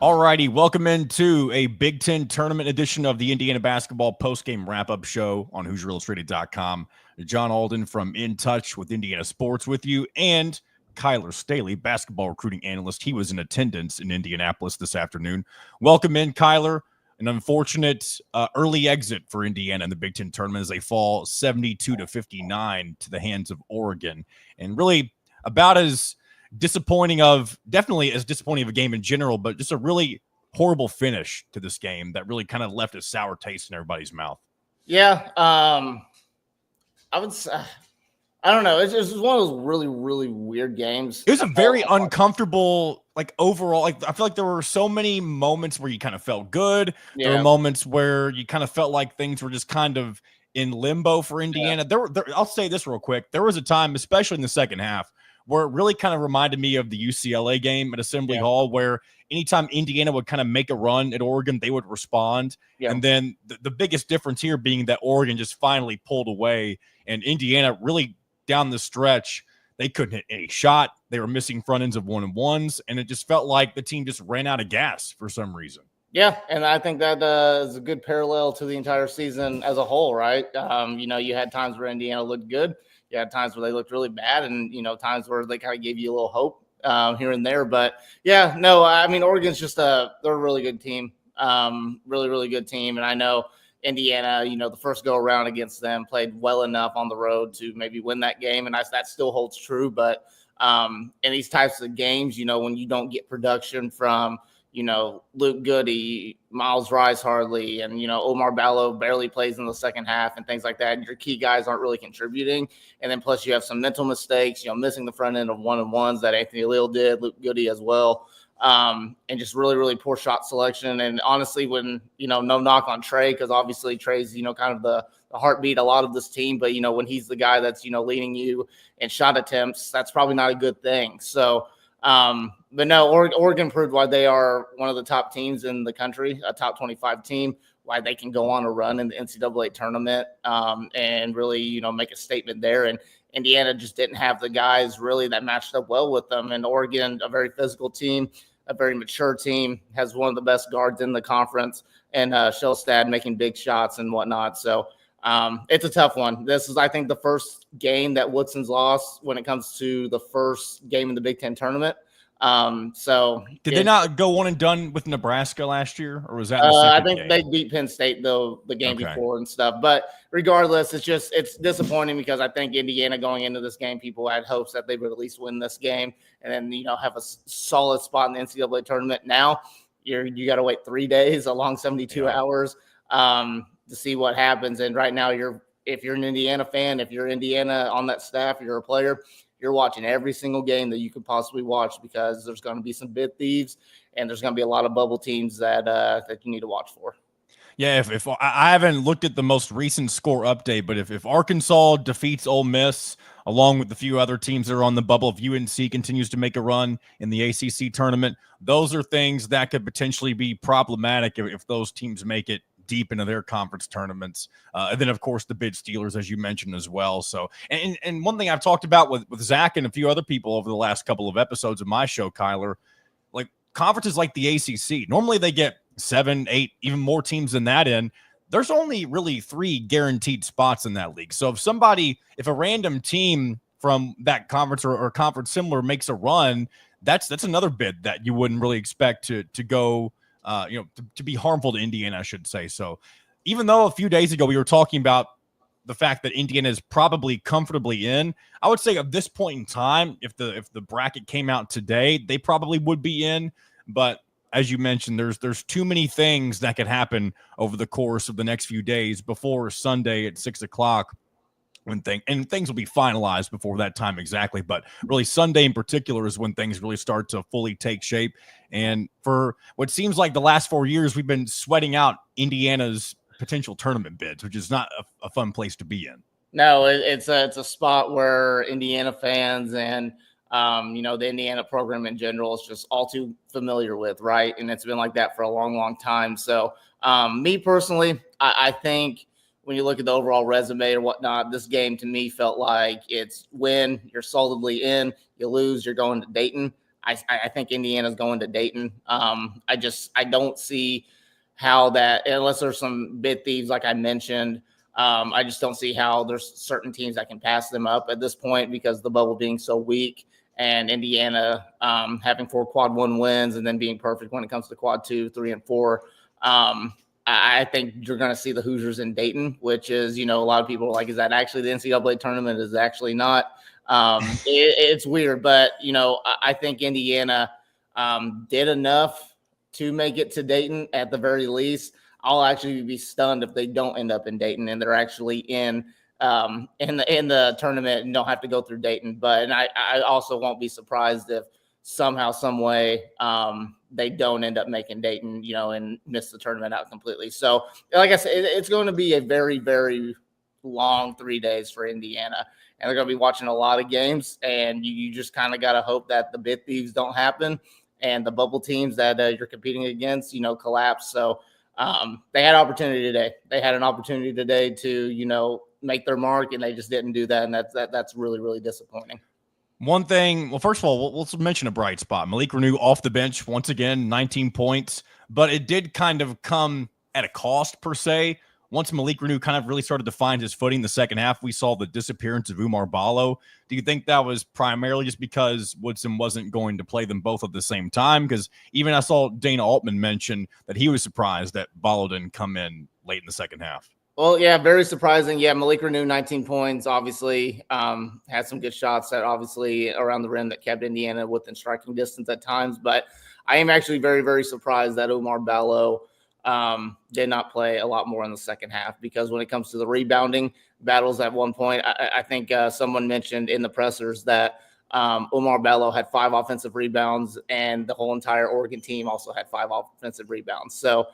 All righty, welcome into a Big Ten tournament edition of the Indiana basketball postgame wrap-up show on HoosierIllustrated.com. John Alden from In Touch with Indiana Sports with you, and Kyler Staley, basketball recruiting analyst. He was in attendance in Indianapolis this afternoon. Welcome in, Kyler. An unfortunate early exit for Indiana in the Big Ten tournament as they fall 72-59 to the hands of Oregon. And really about as definitely as disappointing of a game in general, but just a really horrible finish to this game that really kind of left a sour taste in everybody's mouth. Yeah, I would say, I don't know. It's just one of those really, really weird games. It was a very uncomfortable, like overall, like I feel like there were so many moments where you kind of felt good. Yeah. There were moments where you kind of felt like things were just kind of in limbo for Indiana. Yeah. I'll say this real quick. There was a time, especially in the second half, where it really kind of reminded me of the UCLA game at Assembly Hall, where anytime Indiana would kind of make a run at Oregon, they would respond. Yeah. And then the biggest difference here being that Oregon just finally pulled away, and Indiana really down the stretch, they couldn't hit any shot. They were missing front ends of 1-on-1s, and it just felt like the team just ran out of gas for some reason. Yeah, and I think that is a good parallel to the entire season as a whole, right? You had times where Indiana looked good. You had times where they looked really bad, and, times where they kind of gave you a little hope here and there. But, yeah, no, I mean, Oregon's just they're a really good team, really, really good team. And I know Indiana, the first go around against them played well enough on the road to maybe win that game, and that still holds true. But in these types of games, when you don't get production from – Luke Goody, Miles Rice hardly, and, Omar Ballo barely plays in the second half and things like that. And your key guys aren't really contributing. And then plus you have some mental mistakes, missing the front end of 1-on-1s that Anthony Leal did, Luke Goody as well. And just really, really poor shot selection. And honestly, when, no knock on Trey, because obviously Trey's, kind of the heartbeat a lot of this team. But, when he's the guy that's, leading you in shot attempts, that's probably not a good thing. So, but no, Oregon proved why they are one of the top teams in the country, a top 25 team, why they can go on a run in the NCAA tournament and really, make a statement there. And Indiana just didn't have the guys really that matched up well with them. And Oregon, a very physical team, a very mature team, has one of the best guards in the conference, and Shellstad making big shots and whatnot. So it's a tough one. This is, I think, the first game that Woodson's lost when it comes to the first game in the Big Ten tournament. So did they not go one and done with Nebraska last year, or was that? I think they beat Penn State though the game before and stuff. But regardless, it's disappointing because I think Indiana going into this game, people had hopes that they would at least win this game and then have a solid spot in the NCAA tournament. Now you got to wait 3 days, a long 72 hours. To see what happens. And right now if you're an Indiana fan, if you're Indiana on that staff, you're a player, you're watching every single game that you could possibly watch because there's going to be some bid thieves and there's going to be a lot of bubble teams that you need to watch for. Yeah, if I haven't looked at the most recent score update, but if Arkansas defeats Ole Miss along with the few other teams that are on the bubble, if UNC continues to make a run in the ACC tournament, those are things that could potentially be problematic if those teams make it deep into their conference tournaments. And then, of course, the bid stealers, as you mentioned as well. So, and one thing I've talked about with Zach and a few other people over the last couple of episodes of my show, Kyler, like conferences like the ACC, normally they get 7, 8, even more teams than that in. There's only really 3 guaranteed spots in that league. So if a random team from that conference or conference similar makes a run, that's another bid that you wouldn't really expect to go to be harmful to Indiana, I should say. So even though a few days ago we were talking about the fact that Indiana is probably comfortably in, I would say at this point in time, if the bracket came out today, they probably would be in. But as you mentioned, there's too many things that could happen over the course of the next few days before Sunday at 6:00. Things will be finalized before that time exactly, but really Sunday in particular is when things really start to fully take shape. And for what seems like the last 4 years, we've been sweating out Indiana's potential tournament bids, which is not a fun place to be in. No, it's a spot where Indiana fans and the Indiana program in general is just all too familiar with, right? And it's been like that for a long, long time. So me personally, I think when you look at the overall resume or whatnot, this game to me felt like it's win, you're solidly in, you lose, you're going to Dayton. I think Indiana's going to Dayton. I don't see how that, unless there's some bid thieves like I mentioned. I just don't see how there's certain teams that can pass them up at this point because the bubble being so weak and Indiana having 4 quad 1 wins and then being perfect when it comes to quad 2, 3, and 4. I think you're going to see the Hoosiers in Dayton, which is, a lot of people are like, is that actually the NCAA tournament? Is actually not. It's weird, but, I think Indiana did enough to make it to Dayton at the very least. I'll actually be stunned if they don't end up in Dayton and they're actually in the tournament and don't have to go through Dayton. But I also won't be surprised if somehow, some way, they don't end up making Dayton, and miss the tournament out completely. So, like I said, it's going to be a very, very long 3 days for Indiana, and they're going to be watching a lot of games. And you just kind of got to hope that the bid thieves don't happen and the bubble teams that you're competing against, collapse. So. They had opportunity today. They had an opportunity today to, make their mark, and they just didn't do that. And that's really, really disappointing. One thing, well, first of all, let's mention a bright spot. Malik Renew off the bench once again, 19 points, but it did kind of come at a cost per se. Once Malik Renew kind of really started to find his footing in the second half, we saw the disappearance of Umar Ballo. Do you think that was primarily just because Woodson wasn't going to play them both at the same time? Because even I saw Dana Altman mention that he was surprised that Ballo didn't come in late in the second half. Well, yeah, very surprising. Yeah, Malik Renew, 19 points, obviously had some good shots that obviously around the rim that kept Indiana within striking distance at times. But I am actually very, very surprised that Umar Ballo did not play a lot more in the second half, because when it comes to the rebounding battles at one point, I think someone mentioned in the pressers that Umar Ballo had 5 offensive rebounds and the whole entire Oregon team also had 5 offensive rebounds. So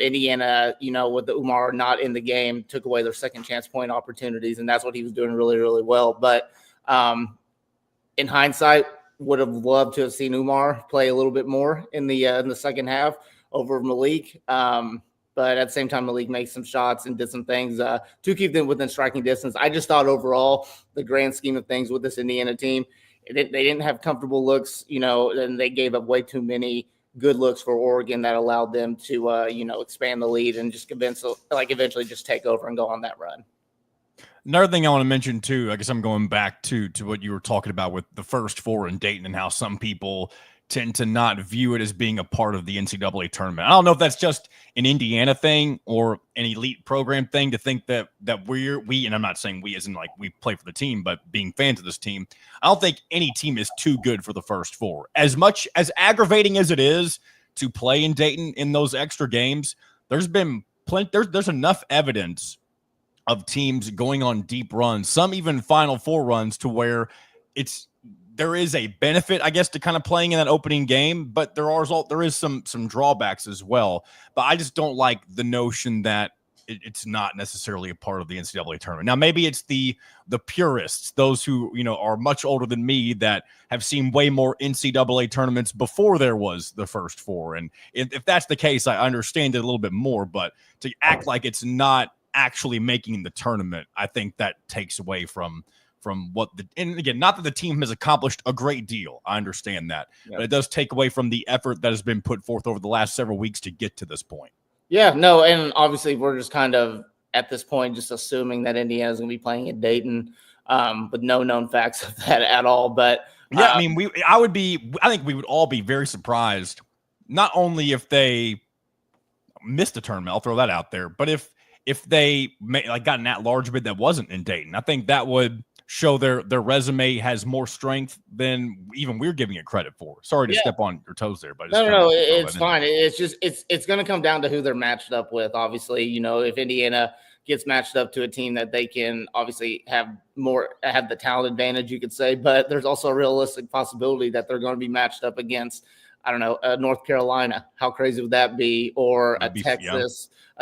Indiana, with the Umar not in the game, took away their second chance point opportunities, and that's what he was doing really, really well. But in hindsight, would have loved to have seen Umar play a little bit more in the second half over Malik. But at the same time, Malik made some shots and did some things to keep them within striking distance. I just thought overall, the grand scheme of things with this Indiana team, they didn't have comfortable looks, and they gave up way too many good looks for Oregon that allowed them to, expand the lead and just eventually just take over and go on that run. Another thing I want to mention too, I guess I'm going back to what you were talking about with the first 4 in Dayton and how some people tend to not view it as being a part of the NCAA tournament. I don't know if that's just an Indiana thing or an elite program thing to think that we, and I'm not saying we as in like we play for the team, but being fans of this team, I don't think any team is too good for the first 4. As much as aggravating as it is to play in Dayton in those extra games, there's been there's enough evidence of teams going on deep runs, some even Final Four runs, to where there is a benefit, I guess, to kind of playing in that opening game, but there is some drawbacks as well. But I just don't like the notion that it's not necessarily a part of the NCAA tournament. Now, maybe it's the purists, those who are much older than me, that have seen way more NCAA tournaments before there was the first 4. And if that's the case, I understand it a little bit more. But to act like it's not actually making the tournament, I think that takes away from what and again, not that the team has accomplished a great deal. I understand that, but it does take away from the effort that has been put forth over the last several weeks to get to this point. Yeah, no. And obviously we're just kind of at this point, just assuming that Indiana is going to be playing in Dayton, with no known facts of that at all. But yeah, I mean, I think we would all be very surprised, not only if they missed a tournament, I'll throw that out there, but if they got an at-large bid that wasn't in Dayton, I think that would show their resume has more strength than even we're giving it credit for. Sorry to step on your toes there, but no, it's fine. It's just it's going to come down to who they're matched up with. Obviously, if Indiana gets matched up to a team that they can obviously have the talent advantage, you could say, but there's also a realistic possibility that they're going to be matched up against, I don't know, North Carolina. How crazy would that be? Or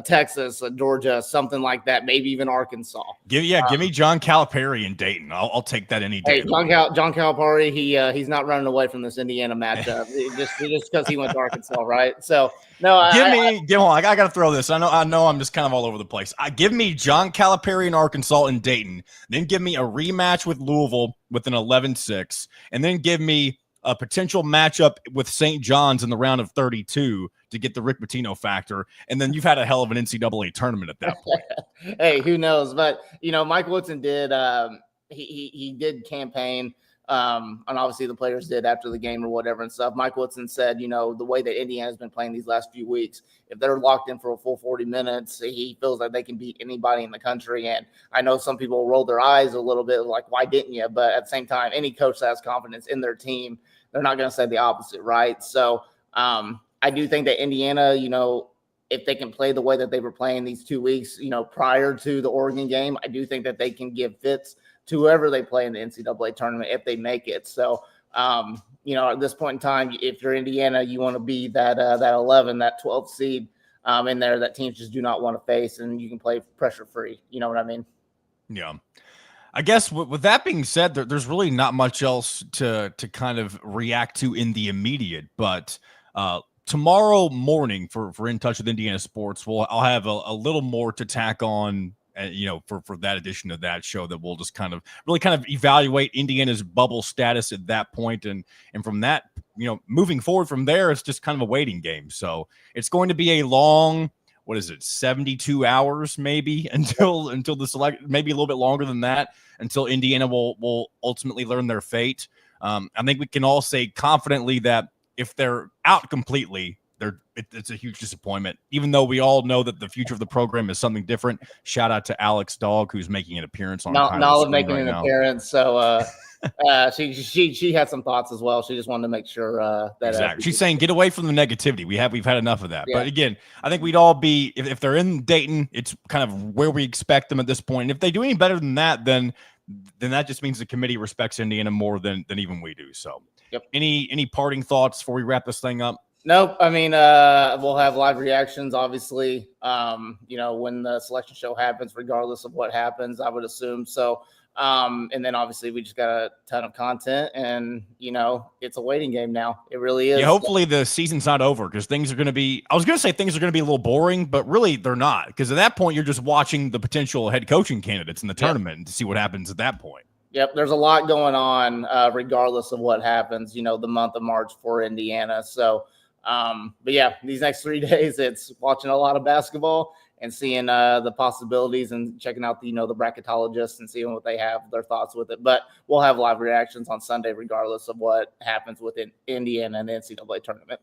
Texas, a Georgia, something like that. Maybe even Arkansas. Give me John Calipari in Dayton. I'll take that any day. Hey, John Calipari, he's not running away from this Indiana matchup just because he went to Arkansas, right? So no, I got to throw this. I know I'm just kind of all over the place. Give me John Calipari in Arkansas and Dayton, then give me a rematch with Louisville with an 11-6, and then give me a potential matchup with St. John's in the round of 32 to get the Rick Pitino factor, and then you've had a hell of an NCAA tournament at that point. Hey, who knows? But Mike Woodson did. He did campaign, and obviously the players did after the game or whatever and stuff. Mike Woodson said, the way that Indiana's been playing these last few weeks, if they're locked in for a full 40 minutes, he feels like they can beat anybody in the country. And I know some people roll their eyes a little bit, like, why didn't you? But at the same time, any coach that has confidence in their team, they're not going to say the opposite, right? So I do think that Indiana, if they can play the way that they were playing these 2 weeks, prior to the Oregon game, I do think that they can give fits to whoever they play in the NCAA tournament if they make it. So, at this point in time, if you're Indiana, you want to be that 11, that 12 seed in there that teams just do not want to face, and you can play pressure free. You know what I mean? Yeah. I guess with that being said, there's really not much else to kind of react to in the immediate, but tomorrow morning for In Touch with Indiana Sports, I'll have a little more to tack on, for that edition of that show, that we'll just kind of evaluate Indiana's bubble status at that point. And from that, moving forward from there, it's just kind of a waiting game. So it's going to be a long, 72 hours maybe until the select, maybe a little bit longer than that, until Indiana will ultimately learn their fate. I think we can all say confidently that if they're out completely, it's a huge disappointment, even though we all know that the future of the program is something different. Shout out to Alex Dog, who's making an appearance on Nala making an appearance. So she had some thoughts as well. She just wanted to make sure that exactly. She's saying get away from the negativity. We've had enough of that. Yeah. But again, I think we'd all be, if they're in Dayton, it's kind of where we expect them at this point. And if they do any better than that, then that just means the committee respects Indiana more than even we do. So yep. Any parting thoughts before we wrap this thing up? Nope. I mean, we'll have live reactions, obviously, when the selection show happens, regardless of what happens, I would assume. So, and then obviously we just got a ton of content, and, it's a waiting game now. It really is. Yeah, hopefully the season's not over, because things are going to be, I was going to say things are going to be a little boring, but really they're not, because at that point you're just watching the potential head coaching candidates in the tournament to see what happens at that point. Yep, there's a lot going on, regardless of what happens, the month of March for Indiana. So, but yeah, these next 3 days, it's watching a lot of basketball and seeing the possibilities and checking out the bracketologists and seeing what they have, their thoughts with it. But we'll have live reactions on Sunday, regardless of what happens within Indiana and the NCAA tournament.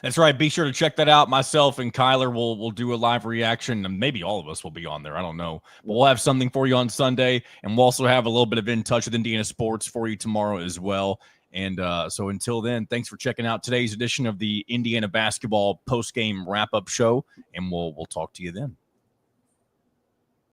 That's right. Be sure to check that out. Myself and Kyler will do a live reaction, and maybe all of us will be on there. I don't know. But we'll have something for you on Sunday, and we'll also have a little bit of In Touch with Indiana Sports for you tomorrow as well. And so until then, thanks for checking out today's edition of the Indiana basketball post-game wrap-up show, and we'll talk to you then.